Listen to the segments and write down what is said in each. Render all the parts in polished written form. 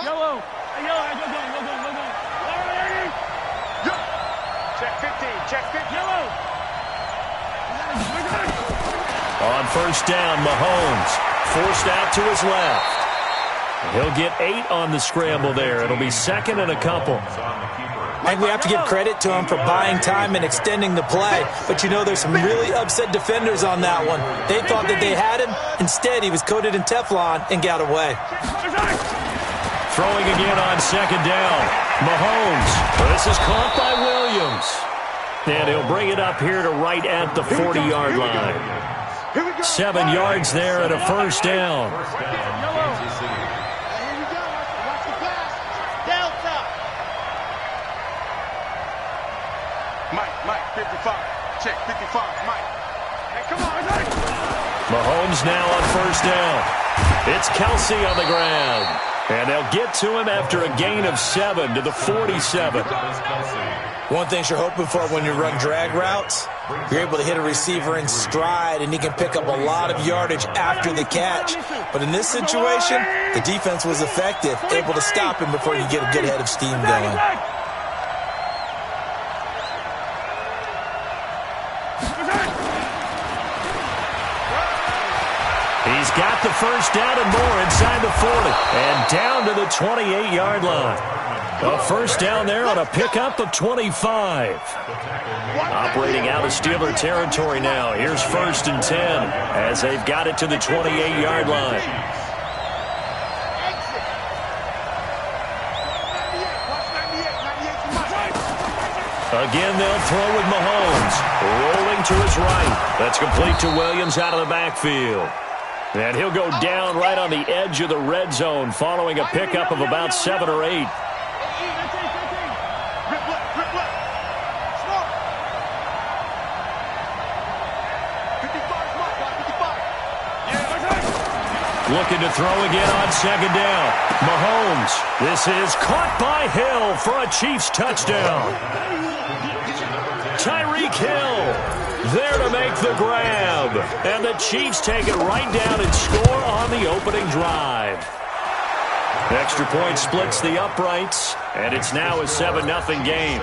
Yellow. Yellow. Go. Check 15. Check 15. Yellow. On first down, Mahomes forced out to his left. He'll get 8 on the scramble there. It'll be second and a couple. And we have to give credit to him for buying time and extending the play. But, you know, there's some really upset defenders on that one. They thought that they had him. Instead, he was coated in Teflon and got away. Throwing again on second down. Mahomes. This is caught by Williams. And he'll bring it up here to right at the 40-yard line. 7 yards there and a first down. Mike, 55. Check 55, Mike. Hey, come on, Mike. Mahomes now on first down. It's Kelsey on the ground. And they'll get to him after a gain of 7 to the 47. One thing you're hoping for when you run drag routes, you're able to hit a receiver in stride, and he can pick up a lot of yardage after the catch. But in this situation, the defense was effective, able to stop him before you get a good head of steam going. He's got the first down and more inside the 40 and down to the 28-yard line. A first down there on a pickup of 25. Operating out of Steeler territory now. Here's first and 10 as they've got it to the 28-yard line. Again, they'll throw with Mahomes. Rolling to his right. That's complete to Williams out of the backfield. And he'll go down right on the edge of the red zone following a pickup of about 7 or 8. Looking to throw again on second down. Mahomes. This is caught by Hill for a Chiefs touchdown. Tyreek Hill there to make the grab. And the Chiefs take it right down and score on the opening drive. Extra point splits the uprights, and it's now a 7-0 game.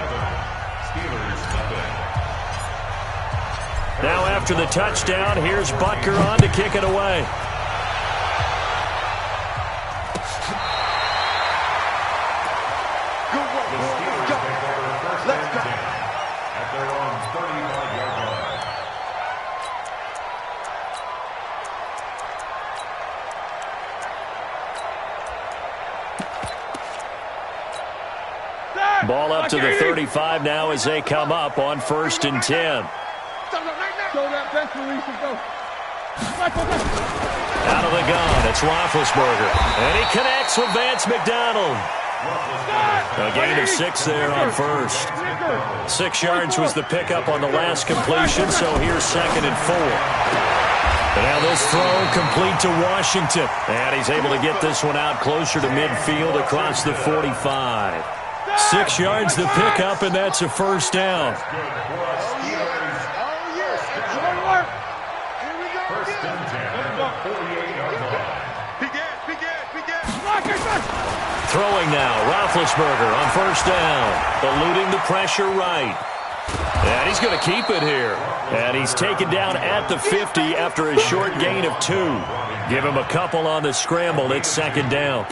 Now after the touchdown, here's Butker on to kick it away. Ball up to the 35 now as they come up on first and 10. Out of the gun, it's Roethlisberger. And he connects with Vance McDonald. A gain of 6 there on first. 6 yards was the pickup on the last completion, so here's second and 4. And now this throw complete to Washington. And he's able to get this one out closer to midfield across the 45. 6 yards the pickup, and that's a first down. Throwing now, Roethlisberger on first down, eluding the pressure right. And he's going to keep it here. And he's taken down at the 50 after a short gain of 2. Give him a couple on the scramble. It's second down.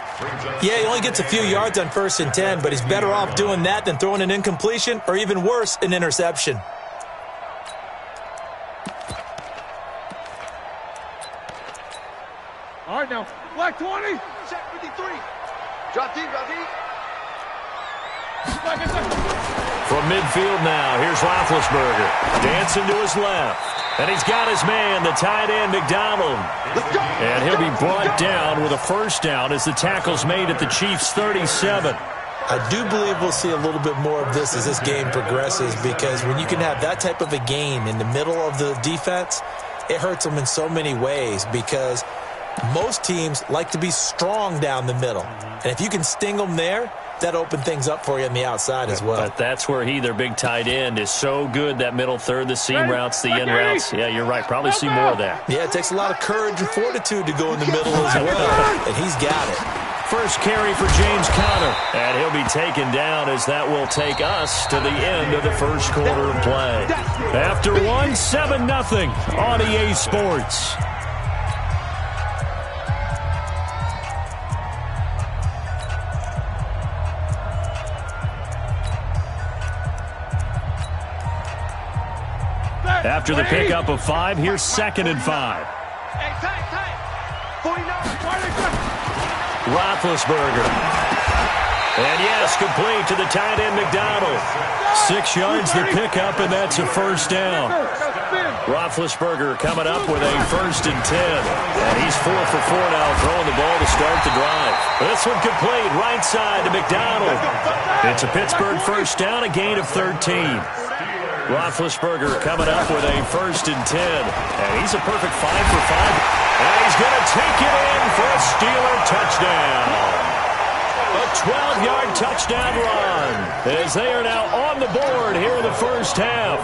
Yeah, he only gets a few yards on first and 10, but he's better off doing that than throwing an incompletion or even worse, an interception. All right, now, black 20. Check 53. Drop deep, drop deep. From midfield now, here's Roethlisberger. Dancing to his left. And he's got his man, the tight end, McDonald. And he'll be brought down with a first down as the tackle's made at the Chiefs' 37. I do believe we'll see a little bit more of this as this game progresses, because when you can have that type of a gain in the middle of the defense, it hurts them in so many ways, because most teams like to be strong down the middle. And if you can sting them there, that opened things up for you on the outside as well. But that's where their big tight end, is so good, that middle third, the seam routes, the in routes. Yeah, you're right. Probably see more of that. Yeah, it takes a lot of courage and fortitude to go in the middle as well, and he's got it. First carry for James Conner, and he'll be taken down as that will take us to the end of the first quarter of play. After one, 7-0 on EA Sports. After the pickup of 5, here's 2nd and 5. Roethlisberger. And yes, complete to the tight end McDonald. 6 yards the pickup, and that's a first down. Roethlisberger coming up with a 1st and 10. And he's 4 for 4 now, throwing the ball to start the drive. This one complete, right side to McDonald. It's a Pittsburgh first down, a gain of 13. Roethlisberger coming up with a 1st and 10. And he's a perfect 5 for 5. And he's going to take it in for a Steeler touchdown. A 12-yard touchdown run as they are now on the board here in the first half.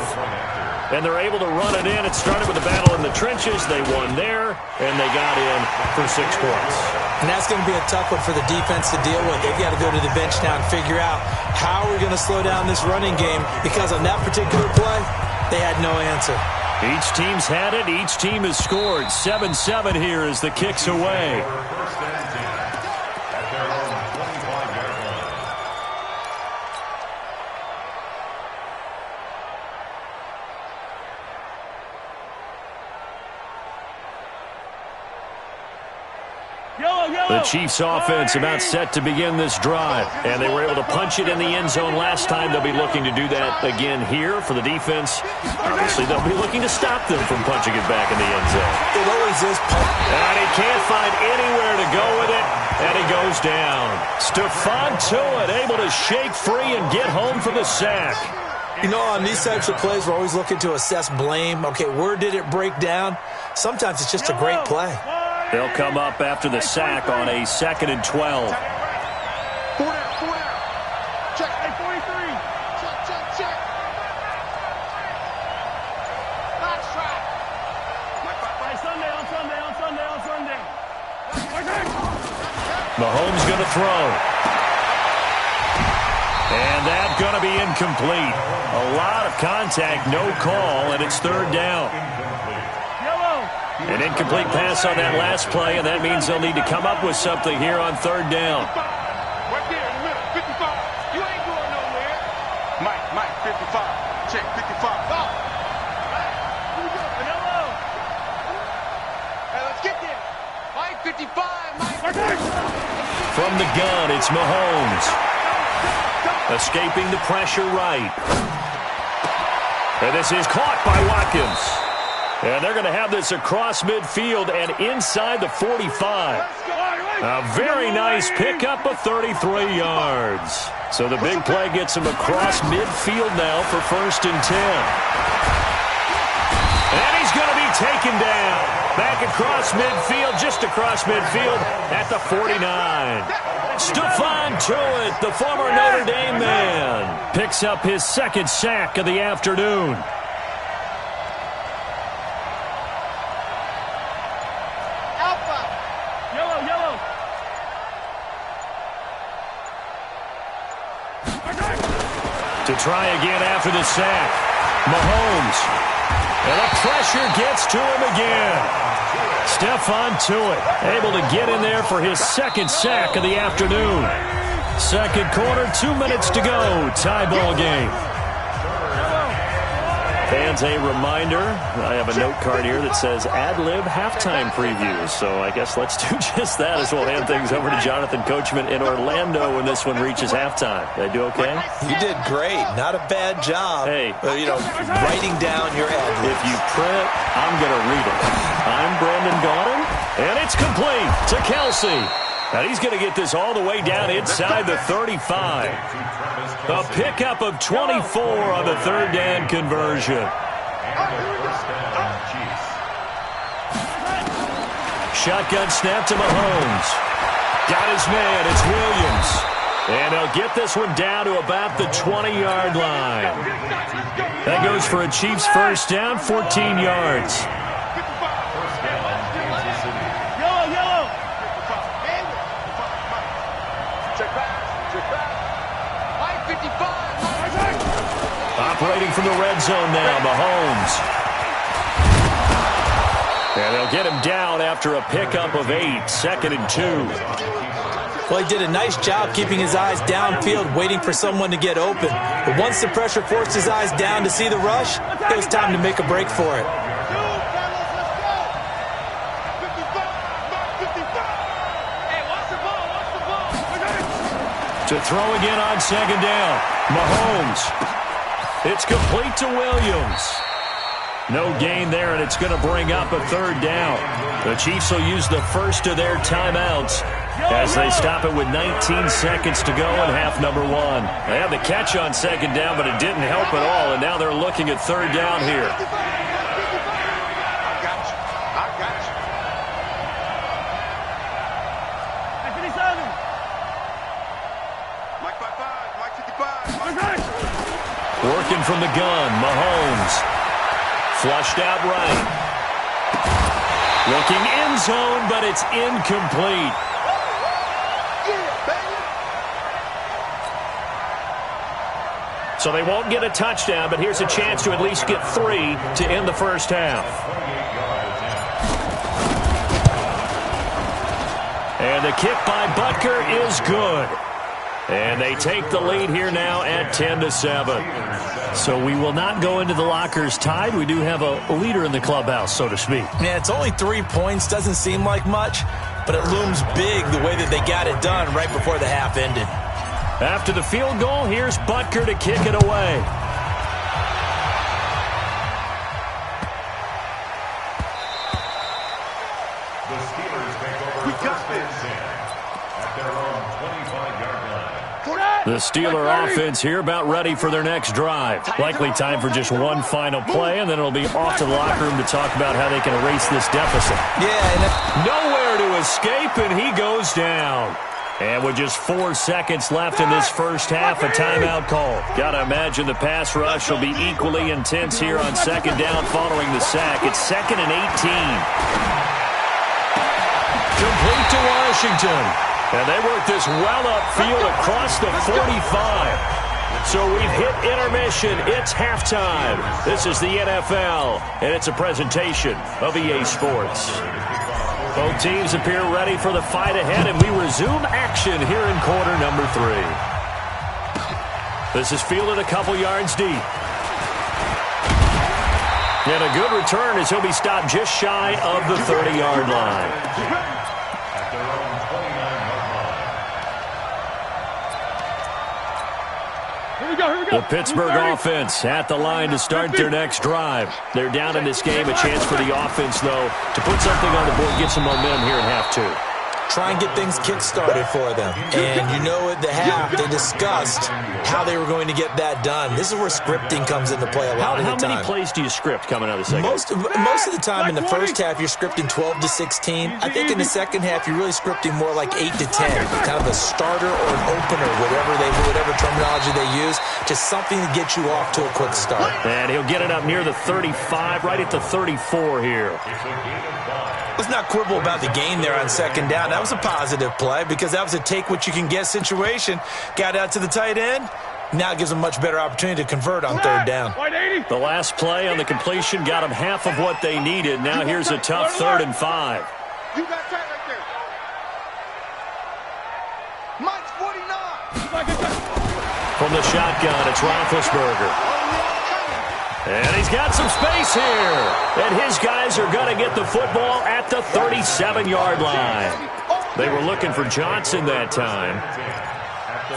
And they're able to run it in. It started with a battle in the trenches. They won there, and they got in for 6 points. And that's going to be a tough one for the defense to deal with. They've got to go to the bench now and figure out how we're going to slow down this running game, because on that particular play, they had no answer. Each team's had it. Each team has scored. 7-7 here as the kick's away. The Chiefs offense about set to begin this drive, and they were able to punch it in the end zone last time. They'll be looking to do that again here for the defense. Obviously, they'll be looking to stop them from punching it back in the end zone. It always is. And he can't find anywhere to go with it, and he goes down. Stephon Tuitt able to shake free and get home for the sack. You know, on these types of plays, we're always looking to assess blame. Okay, where did it break down? Sometimes it's just a great play. They'll come up after the sack on a 2nd and 12. 4 down. Check. Hey, 43. Check. Box track. By Sunday. Mahomes going to throw. And that's going to be incomplete. A lot of contact, no call, and it's 3rd down. An incomplete pass on that last play, and that means they'll need to come up with something here on 3rd down. Right there in the middle, 55. You ain't going nowhere. Mike, 55. Check, 55. Go. Here we go. Yellow. Hey, let's get there. Mike, 55. Mike. From the gun, it's Mahomes. Escaping the pressure right. And this is caught by Watkins. And they're going to have this across midfield and inside the 45. A very nice pickup of 33 yards. So the big play gets him across midfield now for 1st and 10. And he's going to be taken down. Back across midfield, just across midfield at the 49. Stephon Tuitt, the former Notre Dame man, picks up his 2nd sack of the afternoon. To try again after the sack. Mahomes. And the pressure gets to him again. Stephon Tuitt able to get in there for his 2nd sack of the afternoon. 2nd quarter, 2 minutes to go. Tie ball game. Fans, a reminder, I have a note card here that says ad-lib halftime previews. So I guess let's do just that as we'll hand things over to Jonathan Coachman in Orlando when this one reaches halftime. Did I do okay? You did great. Not a bad job. Hey. Writing down your ad-libs. If you print, I'm going to read it. I'm Brandon Gaudin, and it's complete to Kelsey. Now he's going to get this all the way down inside the 35. A pickup of 24 on the 3rd down conversion. Shotgun snap to Mahomes. Got his man. It's Williams. And they'll get this one down to about the 20-yard line. That goes for a Chiefs first down, 14 yards. Operating from the red zone now, Mahomes. And they'll get him down after a pickup of 8, 2nd and 2. Well, he did a nice job keeping his eyes downfield, waiting for someone to get open. But once the pressure forced his eyes down to see the rush, it was time to make a break for it. To throw again on 2nd down, Mahomes. It's complete to Williams. No gain there, and it's going to bring up a 3rd down. The Chiefs will use the first of their timeouts as they stop it with 19 seconds to go in half number 1. They had the catch on 2nd down, but it didn't help at all, and now they're looking at 3rd down here. Working from the gun, Mahomes. Flushed out right. Looking end zone, but it's incomplete. So they won't get a touchdown, but here's a chance to at least get 3 to end the first half. And the kick by Butker is good. And they take the lead here now at 10-7. So we will not go into the lockers tied. We do have a leader in the clubhouse, so to speak. Yeah, it's only 3 points. Doesn't seem like much, but it looms big the way that they got it done right before the half ended. After the field goal, here's Butker to kick it away. The Steelers take over first and 10 at their own 25-yard line. The Steeler offense here about ready for their next drive. Likely time for just one final play, and then it'll be off to the locker room to talk about how they can erase this deficit. Yeah, nowhere to escape, and he goes down. And with just 4 seconds left in this first half, a timeout call. Gotta imagine the pass rush will be equally intense here on 2nd down following the sack. It's 2nd and 18. Complete to Washington. And they work this well upfield across the 45. So we've hit intermission. It's halftime. This is the NFL, and it's a presentation of EA Sports. Both teams appear ready for the fight ahead, and we resume action here in quarter number 3. This is fielded a couple yards deep. And a good return as he'll be stopped just shy of the 30-yard line. The Pittsburgh offense at the line to start their next drive. They're down in this game. A chance for the offense, though, to put something on the board, get some momentum here in half 2. Try and get things kick-started for them. And you know at the half, they discussed how they were going to get that done. This is where scripting comes into play a lot of the time. How many plays do you script coming out of the second? Most of the time in the first half, you're scripting 12 to 16. I think in the second half, you're really scripting more like 8 to 10. Kind of a starter or an opener, whatever terminology they use. Just something to get you off to a quick start. And he'll get it up near the 35, right at the 34 here. Let's not quibble about the gain there on 2nd down. That was a positive play because that was a take-what-you-can-get situation. Got out to the tight end. Now it gives them a much better opportunity to convert on 3rd down. The last play on the completion got them half of what they needed. Now here's a tough 3rd and 5. You got that right there. Mike's 49. From the shotgun, it's Roethlisberger. And he's got some space here. And his guys are going to get the football at the 37-yard line. They were looking for Johnson that time.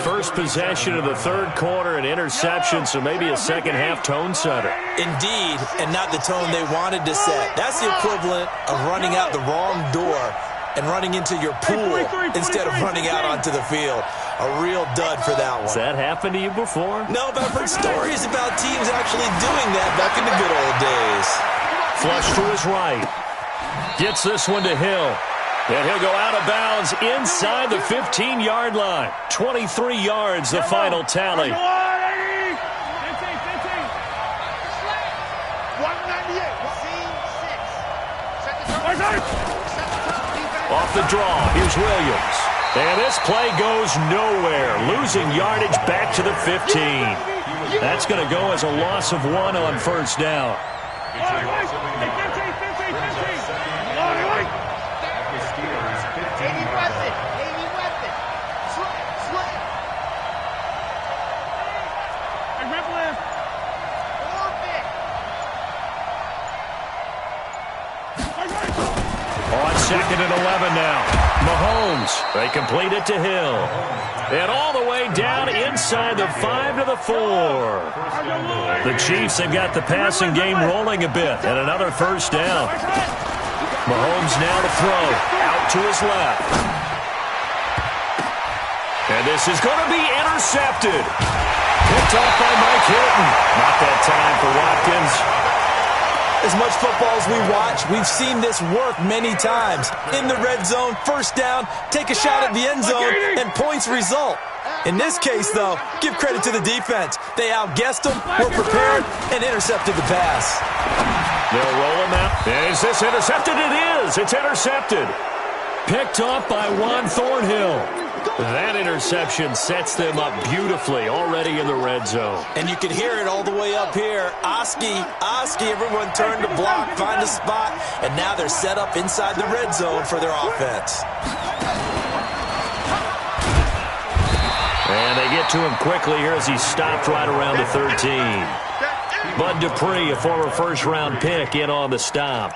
First possession of the 3rd quarter, an interception, so maybe a second-half tone setter. Indeed, and not the tone they wanted to set. That's the equivalent of running out the wrong door and running into your pool instead of running out onto the field. A real dud for that one. Has that happened to you before? No, but I've heard stories about teams actually doing that back in the good old days. Flush to his right. Gets this one to Hill. And he'll go out of bounds inside the 15-yard line. 23 yards, the final tally. 198. Off the draw, here's Williams. And this play goes nowhere, losing yardage back to the 15. That's going to go as a loss of 1 on first down. On 2nd and 11 now. Mahomes, they complete it to Hill. And all the way down inside the 5 to the 4. The Chiefs have got the passing game rolling a bit. And another first down. Mahomes now to throw. Out to his left. And this is going to be intercepted. Picked off by Mike Hilton. Not that time for Watkins. As much football as we watch, we've seen this work many times. In the red zone, first down, take a shot at the end zone, and points result. In this case, though, give credit to the defense. They outguessed them, were prepared, and intercepted the pass. They'll roll him out. Is this intercepted? It is. It's intercepted. Picked off by Juan Thornhill. That interception sets them up beautifully already in the red zone. And you can hear it all the way up here. Oski, everyone turned to block, find a spot, and now they're set up inside the red zone for their offense. And they get to him quickly here as he stopped right around the 13. Bud Dupree, a former first-round pick, in on the stop.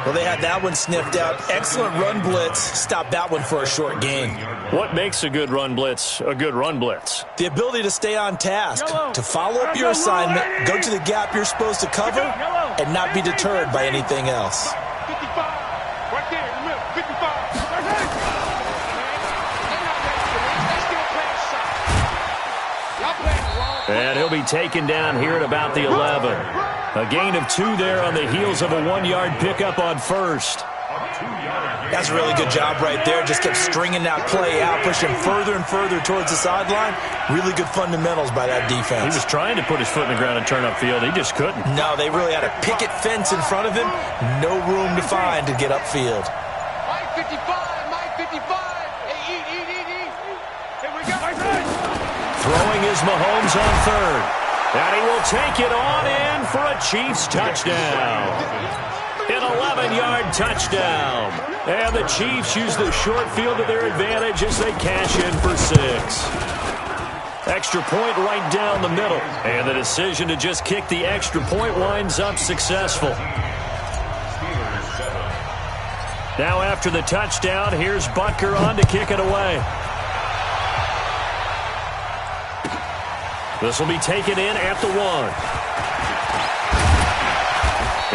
Well, they had that one sniffed out. Excellent run blitz. Stopped that one for a short gain. What makes a good run blitz a good run blitz? The ability to stay on task, to follow up your assignment, go to the gap you're supposed to cover, and not be deterred by anything else. 55. Right there in the middle. 55. And he'll be taken down here at about the 11. A gain of 2 there on the heels of a 1-yard pickup on first. That's a really good job right there. Just kept stringing that play out, pushing further and further towards the sideline. Really good fundamentals by that defense. He was trying to put his foot in the ground and turn upfield. He just couldn't. No, they really had a picket fence in front of him. No room to find to get upfield. Mike 55. Mike 55. Hey, eat. Here we go. Throwing is Mahomes on third. And he will take it on in for a Chiefs touchdown. An 11-yard touchdown. And the Chiefs use the short field to their advantage as they cash in for 6. Extra point right down the middle. And the decision to just kick the extra point winds up successful. Now after the touchdown, here's Butker on to kick it away. This will be taken in at the 1.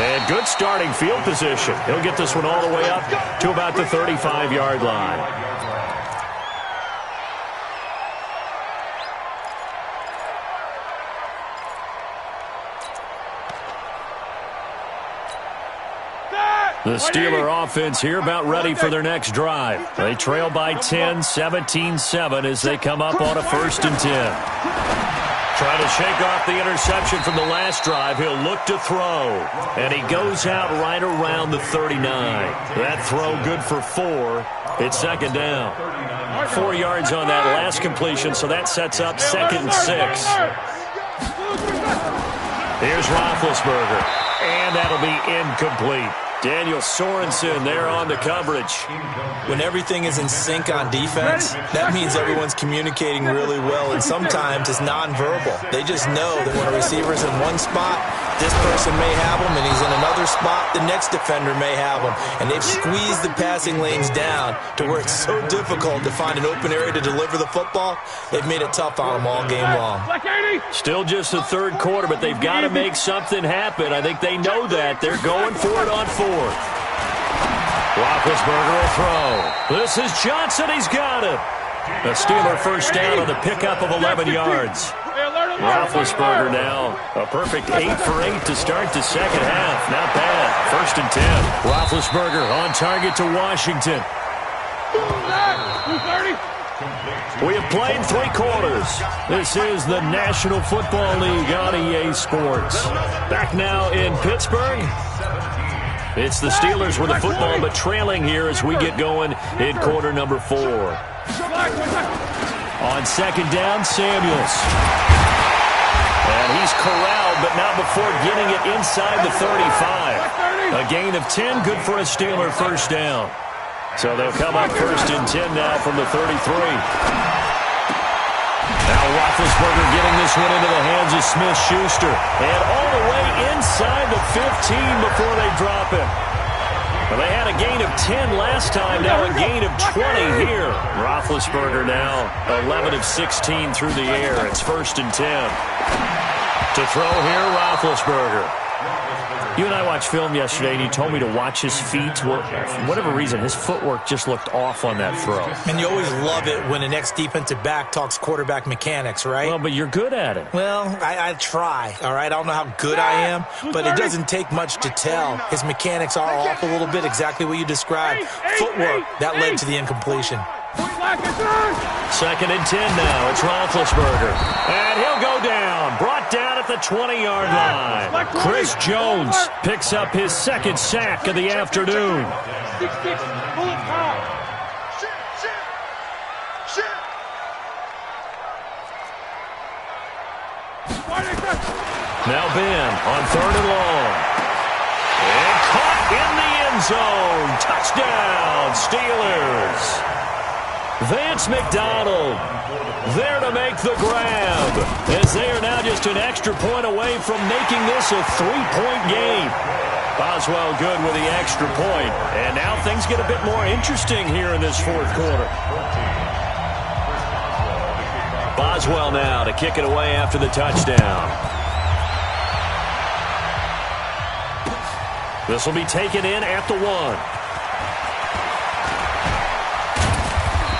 And good starting field position. He'll get this one all the way up to about the 35-yard line. The Steeler offense here about ready for their next drive. They trail by 10, 17-7 as they come up on a 1st and 10. Trying to shake off the interception from the last drive. He'll look to throw. And he goes out right around the 39. That throw good for 4. It's 2nd down. 4 yards on that last completion, so that sets up 2nd and 6. Here's Roethlisberger. And that'll be incomplete. Daniel Sorensen there on the coverage. When everything is in sync on defense, that means everyone's communicating really well, and sometimes it's nonverbal. They just know that when a receiver's in one spot, this person may have him, and he's in another spot, the next defender may have him. And they've squeezed the passing lanes down to where it's so difficult to find an open area to deliver the football. They've made it tough on them all game long. Still just the 3rd quarter, but they've got to make something happen. I think they know that. They're going for it on 4th. Roethlisberger will throw. This is Johnson. He's got it. A Steeler first down on the pickup of 11 yards. Roethlisberger now a perfect 8 for 8 to start the second half. Not bad. 1st and 10. Roethlisberger on target to Washington. We have played 3 quarters. This is the National Football League on EA Sports. Back now in Pittsburgh. It's the Steelers with the football, but trailing here as we get going in quarter number 4. On second down, Samuels. And he's corralled, but not before getting it inside the 35. A gain of 10, good for a Steeler first down. So they'll come up first and 10 now from the 33. Now Roethlisberger getting this one into the hands of Smith-Schuster. And all the way inside the 15 before they drop it. Well, they had a gain of 10 last time, now a gain of 20 here. Roethlisberger now 11 of 16 through the air. It's first and 10. To throw here, Roethlisberger. You and I watched film yesterday, and you told me to watch his feet. Well, for whatever reason, his footwork just looked off on that throw. And you always love it when an ex-defensive back talks quarterback mechanics, right? Well, but you're good at it. Well, I try, all right? I don't know how good I am, but it doesn't take much to tell. His mechanics are off a little bit, exactly what you described. Footwork, that led to the incompletion. Second and 10 now. It's Roethlisberger. And he'll go down. Brought down at the 20-yard line. Chris Jones picks up his second sack of the afternoon. Now Ben on third and long. And caught in the end zone. Touchdown, Steelers. Vance McDonald there to make the grab, as they are now just an extra point away from making this a 3-point game. Boswell good with the extra point, and now things get a bit more interesting here in this fourth quarter. Boswell now to kick it away after the touchdown. This will be taken in at the 1.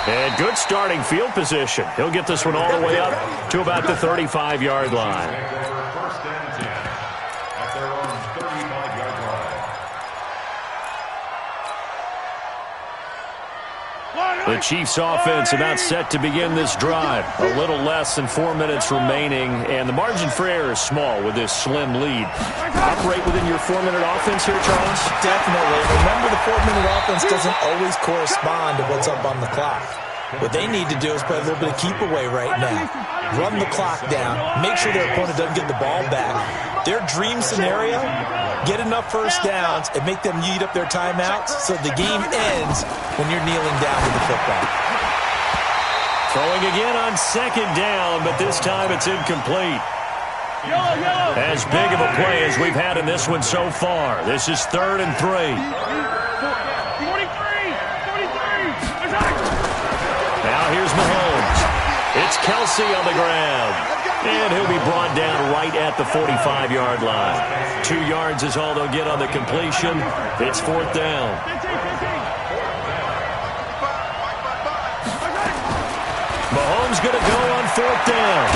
And good starting field position. He'll get this one all the way up to about the 35-yard line. First and 10 at their own 35-yard line. The Chiefs offense about set to begin this drive. A little less than 4 minutes remaining, and the margin for error is small with this slim lead. Operate within your 4-minute offense here, Charles? Definitely. Remember, the 4-minute offense doesn't always correspond to what's up on the clock. What they need to do is play a little bit of keep away right now. Run the clock down. Make sure their opponent doesn't get the ball back. Their dream scenario, get enough first downs and make them eat up their timeouts so the game ends when you're kneeling down with the football. Throwing again on second down, but this time it's incomplete. As big of a play as we've had in this one so far. This is 3rd and 3. Now here's Mahomes. It's Kelsey on the ground. And he'll be brought down right at the 45-yard line. 2 yards is all they'll get on the completion. It's 4th down. Mahomes going to go on 4th down.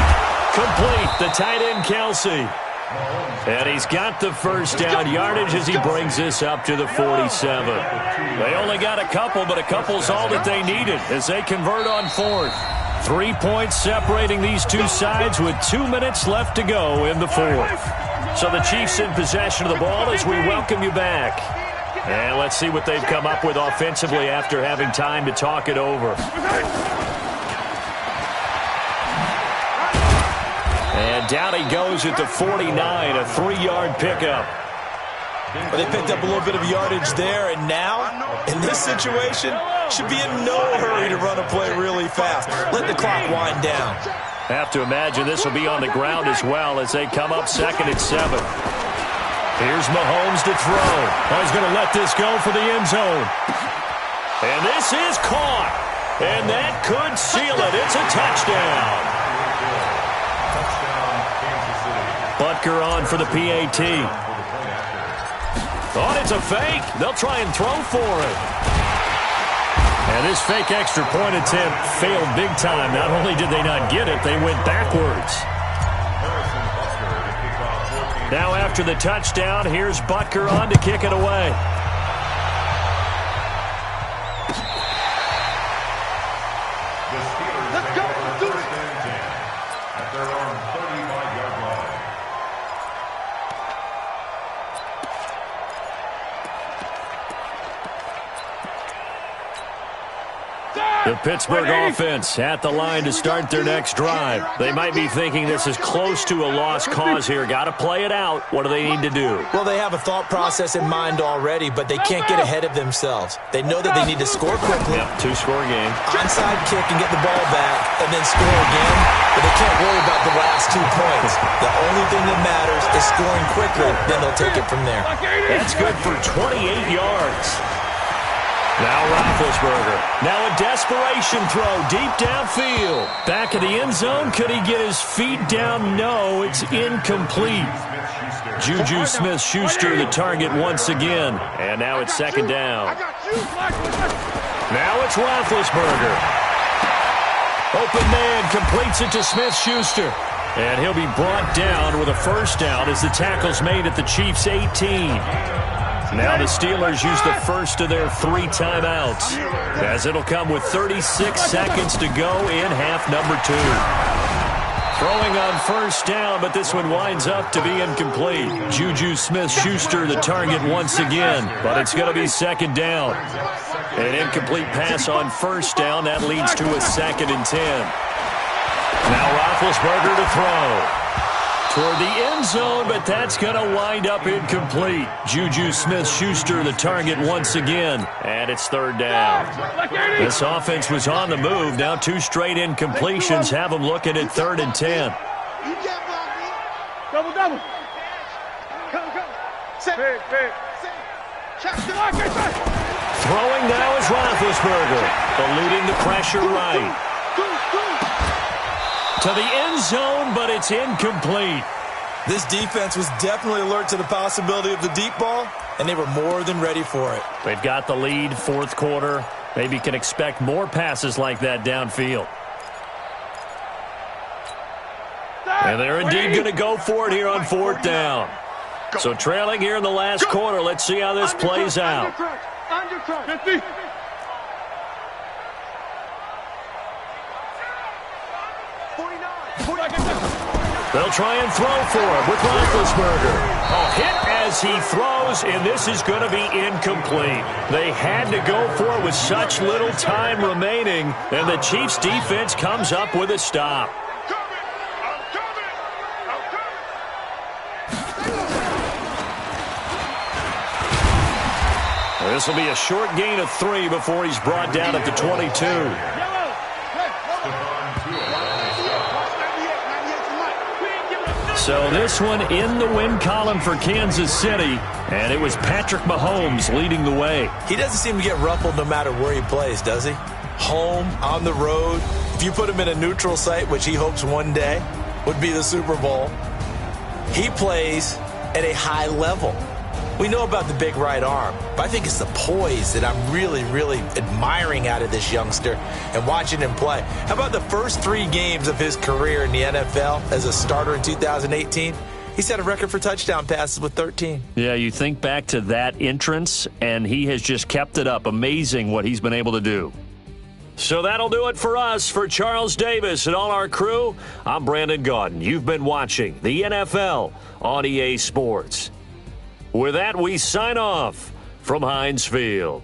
Complete, the tight end Kelsey. And he's got the first down yardage as he brings this up to the 47. They only got a couple, but a couple's all that they needed as they convert on 4th. 3 points separating these two sides with 2 minutes left to go in the 4th. So the Chiefs in possession of the ball as we welcome you back. And let's see what they've come up with offensively after having time to talk it over. And down he goes at the 49, a 3-yard pickup. But they picked up a little bit of yardage there, and now, in this situation, should be in no hurry to run a play really fast. Let the clock wind down. Have to imagine this will be on the ground as well as they come up 2nd and 7. Here's Mahomes to throw. He's going to let this go for the end zone. And this is caught. And that could seal it. It's a touchdown. Butker on for the PAT. Thought it's a fake. They'll try and throw for it. And this fake extra point attempt failed big time. Not only did they not get it, they went backwards. Now after the touchdown, here's Butker on to kick it away. The Pittsburgh offense at the line to start their next drive. They might be thinking this is close to a lost cause here. Got to play it out. What do they need to do? Well, they have a thought process in mind already, but they can't get ahead of themselves. They know that they need to score quickly. Yep, two-score game. Onside kick and get the ball back and then score again, but they can't worry about the last 2 points. The only thing that matters is scoring quicker, then they'll take it from there. That's good for 28 yards. Now Roethlisberger. Now a desperation throw deep downfield. Back of the end zone. Could he get his feet down? No, it's incomplete. Juju Smith-Schuster the target once again. And now it's second down. Now it's Roethlisberger. Open man completes it to Smith-Schuster. And he'll be brought down with a first down as the tackle's made at the Chiefs' 18. Now the Steelers use the first of their 3 timeouts, as it'll come with 36 seconds to go in half number 2. Throwing on first down, but this one winds up to be incomplete. Juju Smith-Schuster the target once again, but it's going to be second down. An incomplete pass on first down. That leads to a 2nd and 10. Now Roethlisberger to throw. Toward the end zone, but that's going to wind up incomplete. Juju Smith-Schuster the target once again, and it's third down. This offense was on the move. Now 2 straight incompletions have them looking at 3rd and 10. Double. Throwing now is Roethlisberger, eluding the pressure right. To the end zone, but it's incomplete. This defense was definitely alert to the possibility of the deep ball, and they were more than ready for it. They've got the lead, 4th quarter. Maybe can expect more passes like that downfield. And they're indeed going to go for it here on 4th down. So trailing here in the last quarter. Let's see how this plays out. They'll try and throw for him with Roethlisberger. A hit as he throws, and this is going to be incomplete. They had to go for it with such little time remaining, and the Chiefs' defense comes up with a stop. This will be a short gain of 3 before he's brought down at the 22. So this one in the win column for Kansas City, and it was Patrick Mahomes leading the way. He doesn't seem to get ruffled no matter where he plays, does he? Home, on the road. If you put him in a neutral site, which he hopes one day would be the Super Bowl, he plays at a high level. We know about the big right arm, but I think it's the poise that I'm really, really admiring out of this youngster and watching him play. How about the first 3 games of his career in the NFL as a starter in 2018? He set a record for touchdown passes with 13. Yeah, you think back to that entrance, and he has just kept it up. Amazing what he's been able to do. So that'll do it for us. For Charles Davis and all our crew, I'm Brandon Gaudin. You've been watching the NFL on EA Sports. With that, we sign off from Heinz Field.